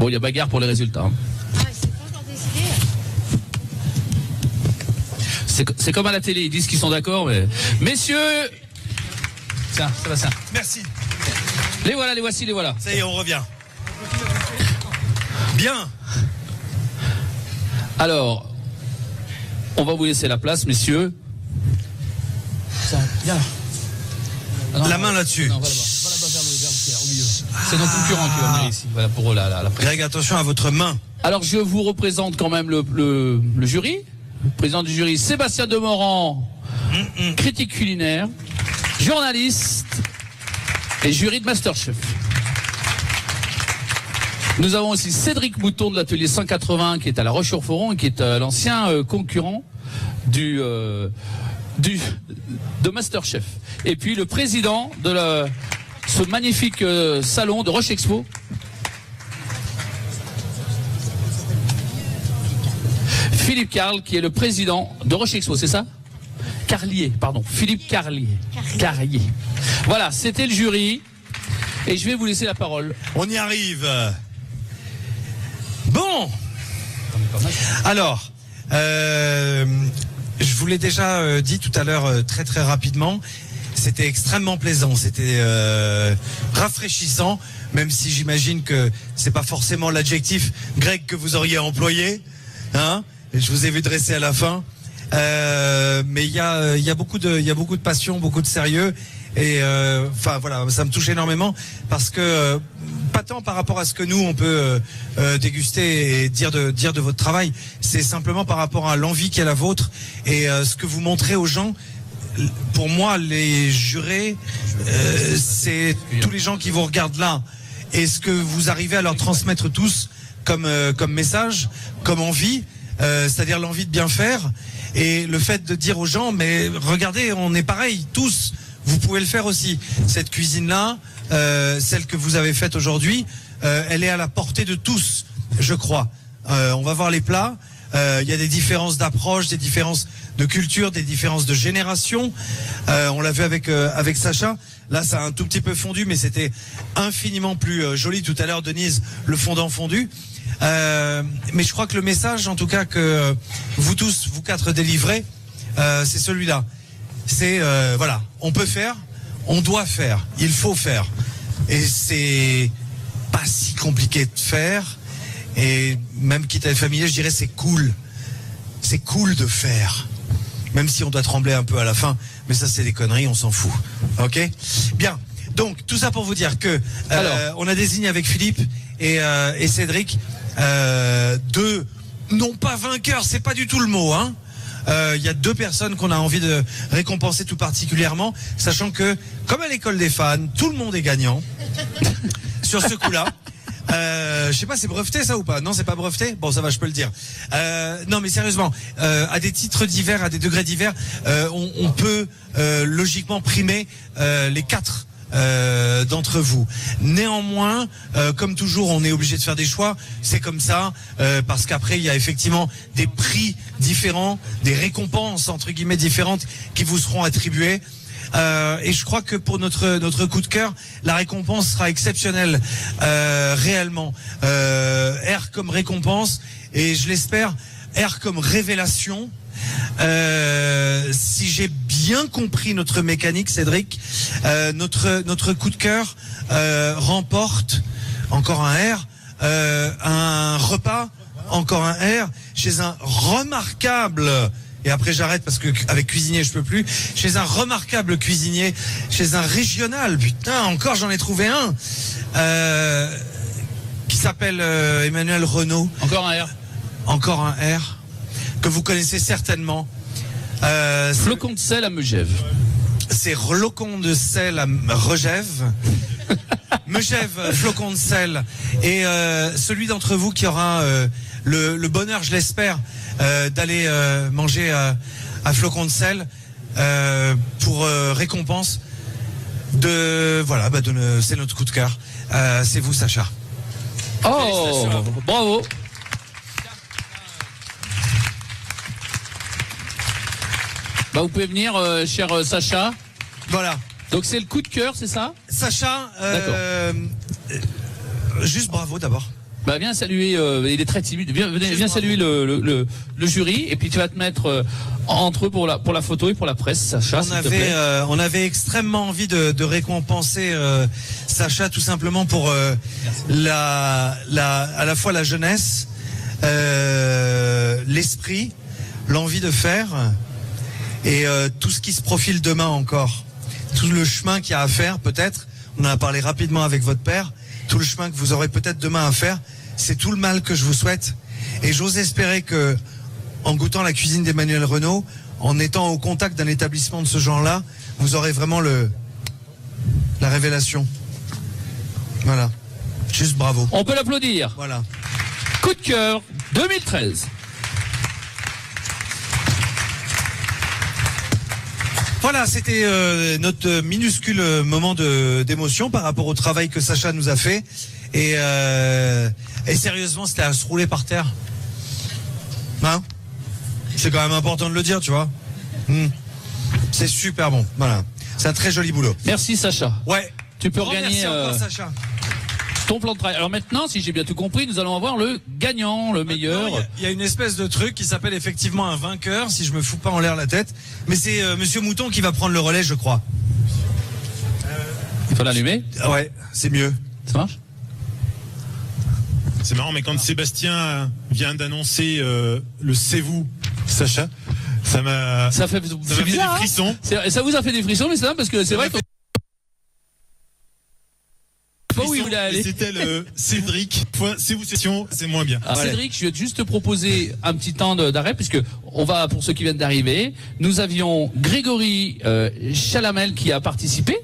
Bon, il y a bagarre pour les résultats. Hein. Ah, c'est pas encore décidé. C'est comme à la télé, ils disent qu'ils sont d'accord, mais... Messieurs... Tiens, Sébastien. Merci. Les voilà, les voici, les voilà. Ça y est, on revient. Bien. Alors, on va vous laisser la place, messieurs. Ça, bien. La main là-dessus. Non, va là-bas faire le verre au milieu. C'est nos concurrents qui vont venir ici. Voilà pour la Greg, attention à votre main. Alors, je vous représente quand même le jury. Le président du jury, Sébastien Demorand, critique culinaire, journaliste et jury de Masterchef. Nous avons aussi Cédric Mouton de l'atelier 180 qui est à La Roche-sur-Foron et qui est l'ancien concurrent de Masterchef. Et puis le président de ce magnifique salon de Roche Expo. Philippe Carl, qui est le président de Roche Expo, c'est ça? Carlier, pardon. Philippe Carlier. Carlier. Voilà, c'était le jury. Et je vais vous laisser la parole. On y arrive. Bon. Alors, je vous l'ai déjà dit tout à l'heure très très rapidement. C'était extrêmement plaisant, c'était rafraîchissant, même si j'imagine que c'est pas forcément l'adjectif, Greg, que vous auriez employé. Hein? Je vous ai vu dresser à la fin. Mais il y a beaucoup de passion, beaucoup de sérieux. Et enfin voilà, ça me touche énormément parce que pas tant par rapport à ce que nous on peut déguster et dire de votre travail, c'est simplement par rapport à l'envie qui est la vôtre et ce que vous montrez aux gens. Pour moi, les jurés, c'est tous les gens qui vous regardent là et ce que vous arrivez à leur transmettre tous comme message, comme envie, c'est-à-dire l'envie de bien faire et le fait de dire aux gens mais regardez, on est pareil tous. Vous pouvez le faire aussi. Cette cuisine-là, celle que vous avez faite aujourd'hui, elle est à la portée de tous, je crois. On va voir les plats. Il y a des différences d'approche, des différences de culture, des différences de génération. On l'a vu avec Sacha. Là, ça a un tout petit peu fondu, mais c'était infiniment plus joli. Tout à l'heure, Denise, le fondant fondu. Mais je crois que le message, en tout cas, que vous tous, vous quatre délivrez, c'est celui-là. C'est voilà, on peut faire, on doit faire, il faut faire, et c'est pas si compliqué de faire. Et même quitte à être familier, je dirais c'est cool de faire, même si on doit trembler un peu à la fin. Mais ça c'est des conneries, on s'en fout. Ok, bien. Donc tout ça pour vous dire que on a désigné avec Philippe et Cédric deux non pas vainqueurs, c'est pas du tout le mot, hein. Il y a deux personnes qu'on a envie de récompenser tout particulièrement, sachant que, comme à l'école des fans, tout le monde est gagnant sur ce coup-là. Je sais pas, c'est breveté ça ou pas? Non, c'est pas breveté. Bon, ça va, je peux le dire. Non, mais sérieusement, à des titres divers, à des degrés divers, on peut logiquement primer les quatre. D'entre vous. Néanmoins, comme toujours, on est obligé de faire des choix. C'est comme ça, parce qu'après, il y a effectivement des prix différents, des récompenses entre guillemets différentes qui vous seront attribuées. Et je crois que pour notre coup de cœur, la récompense sera exceptionnelle, réellement. R comme récompense et je l'espère, R comme révélation. Si j'ai bien compris notre mécanique, Cédric, notre coup de cœur remporte encore un R, un repas, encore un R, chez un remarquable, et après j'arrête parce que avec cuisinier je peux plus, chez un remarquable cuisinier, chez un régional, putain, encore j'en ai trouvé un, qui s'appelle Emmanuel Renaud. Encore un R. Encore un R. Que vous connaissez certainement. Flocon de sel à Megève. C'est flocon de sel à Regève. Megève, flocon de sel. Et celui d'entre vous qui aura le bonheur, je l'espère, d'aller manger à flocon de sel pour récompense de voilà, c'est notre coup de cœur. C'est vous, Sacha. Oh, bravo. Bah, vous pouvez venir, cher Sacha. Voilà. Donc c'est le coup de cœur, c'est ça? Sacha, juste bravo d'abord. Bah viens saluer, il est très timide. Viens saluer le jury et puis tu vas te mettre entre eux pour la photo et pour la presse, Sacha. On avait extrêmement envie de récompenser Sacha tout simplement pour à la fois la jeunesse, l'esprit, l'envie de faire et tout ce qui se profile demain encore. Tout le chemin qu'il y a à faire peut-être. On en a parlé rapidement avec votre père. Tout le chemin que vous aurez peut-être demain à faire. C'est tout le mal que je vous souhaite. Et j'ose espérer que, en goûtant la cuisine d'Emmanuel Renaud, en étant au contact d'un établissement de ce genre-là, vous aurez vraiment la révélation. Voilà. Juste bravo. On peut l'applaudir. Voilà. Coup de cœur 2013. Voilà, c'était notre minuscule moment d'émotion par rapport au travail que Sacha nous a fait. Et sérieusement, c'était à se rouler par terre. Hein? C'est quand même important de le dire, tu vois. C'est super bon. Voilà. C'est un très joli boulot. Merci Sacha. Ouais. Tu peux Merci regagner encore, Sacha. ton plan de travail. Alors maintenant, si j'ai bien tout compris, nous allons avoir le gagnant, le meilleur. Il y a une espèce de truc qui s'appelle effectivement un vainqueur, si je me fous pas en l'air la tête. Mais c'est Monsieur Mouton qui va prendre le relais, je crois. Il faut l'allumer. Ouais, c'est mieux. Ça marche? C'est marrant, mais quand Sébastien vient d'annoncer le C'est vous, Sacha, ça fait des bizarre, frissons. Hein, ça vous a fait des frissons, mais c'est parce que c'est vrai que pas où il voulait aller. C'était le Cédric. C'est vous session, c'est moins bien. Alors, Cédric, je vais juste te proposer un petit temps d'arrêt puisque on va, pour ceux qui viennent d'arriver, nous avions Grégory Chalamel qui a participé.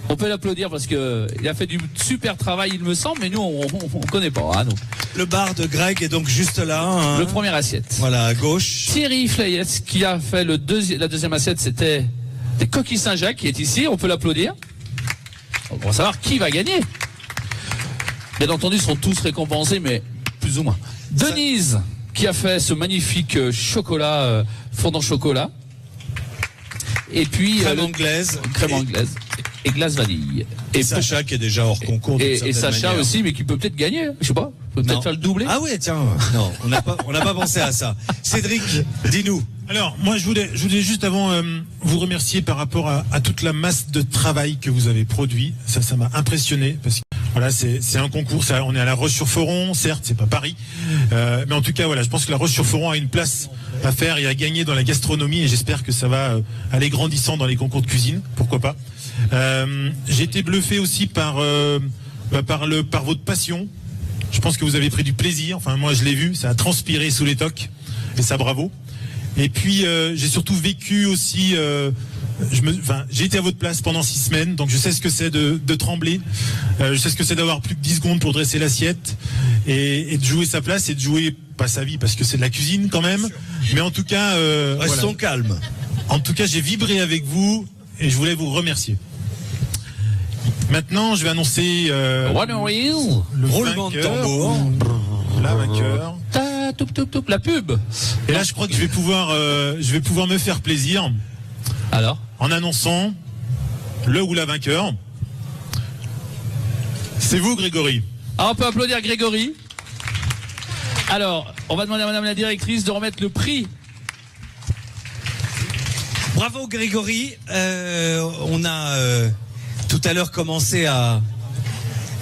On peut l'applaudir parce que il a fait du super travail, il me semble, mais nous on connaît pas. Hein, donc. Le bar de Greg est donc juste là. Hein. Le premier assiette. Voilà, à gauche. Thierry Flayette qui a fait la deuxième assiette, c'était des coquilles Saint-Jacques qui est ici. On peut l'applaudir. On va savoir qui va gagner. Bien entendu, ils seront tous récompensés, mais plus ou moins. Denise qui a fait ce magnifique chocolat fondant chocolat. Et puis crème anglaise. Crème anglaise. Et glace vanille. Et Sacha qui est déjà hors concours. Et Sacha manière. Aussi, mais qui peut peut-être gagner. Je sais pas. Peut-être faire le doublé. Ah ouais, tiens. Non, on n'a pas pensé à ça. Cédric, dis-nous. Alors, moi, je voulais juste avant vous remercier par rapport à toute la masse de travail que vous avez produit. Ça m'a impressionné parce que voilà, c'est un concours. On est à La Roche-sur-Foron, certes, c'est pas Paris, mais en tout cas, voilà, je pense que La Roche-sur-Foron a une place à faire et à gagner dans la gastronomie et j'espère que ça va aller grandissant dans les concours de cuisine. Pourquoi pas. J'ai été bluffé aussi par votre passion. Je pense que vous avez pris du plaisir. Enfin, moi, je l'ai vu, ça a transpiré sous les tocs, et ça, bravo. Et puis, j'ai surtout vécu aussi. J'ai été à votre place pendant 6 semaines, donc je sais ce que c'est de trembler. Je sais ce que c'est d'avoir plus que 10 secondes pour dresser l'assiette et de jouer sa place et de jouer pas sa vie parce que c'est de la cuisine quand même. Mais en tout cas, restons calmes. En tout cas, j'ai vibré avec vous et je voulais vous remercier. Maintenant, je vais annoncer le roulement de tambour. La vainqueur. La pub. Et là, je crois que je vais pouvoir me faire plaisir. Alors, en annonçant le ou la vainqueur. C'est vous, Grégory. Ah, on peut applaudir Grégory. Alors, on va demander à Madame la directrice de remettre le prix. Bravo Grégory. On a tout à l'heure commencé à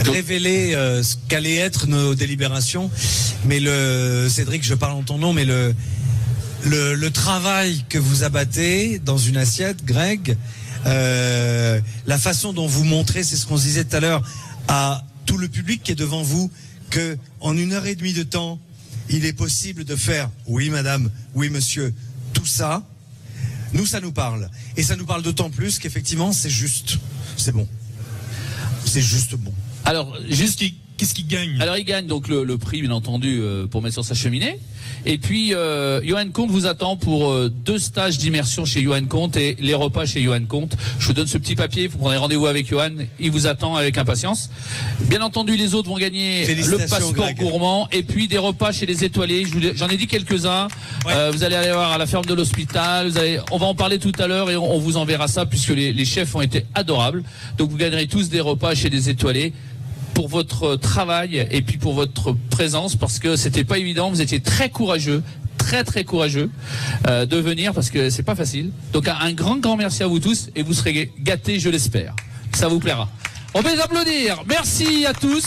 révéler ce qu'allaient être nos délibérations. Mais Cédric, je parle en ton nom, mais le travail que vous abattez dans une assiette, Greg, la façon dont vous montrez, c'est ce qu'on se disait tout à l'heure, à tout le public qui est devant vous, que en 1h30 de temps, il est possible de faire, oui madame, oui monsieur, tout ça. Nous, ça nous parle. Et ça nous parle d'autant plus qu'effectivement, c'est juste. C'est bon. C'est juste bon. Alors, qu'est-ce qu'il gagne? Alors, il gagne donc le prix, bien entendu, pour mettre sur sa cheminée. Et puis, Johan Comte vous attend pour 2 stages d'immersion chez Johan Comte et les repas chez Johan Comte. Je vous donne ce petit papier, vous prenez rendez-vous avec Johan. Il vous attend avec impatience. Bien entendu, les autres vont gagner le passeport Greg. Gourmand et puis des repas chez les étoilés. J'en ai dit quelques-uns. Ouais. Vous allez aller voir à la ferme de l'hôpital. On va en parler tout à l'heure et on vous enverra ça puisque les chefs ont été adorables. Donc, vous gagnerez tous des repas chez les étoilés. pour votre travail et puis pour votre présence, parce que c'était pas évident. Vous étiez très courageux, très courageux de venir, parce que c'est pas facile. Donc un grand merci à vous tous, et vous serez gâtés, je l'espère. Ça vous plaira. On peut les applaudir. Merci à tous.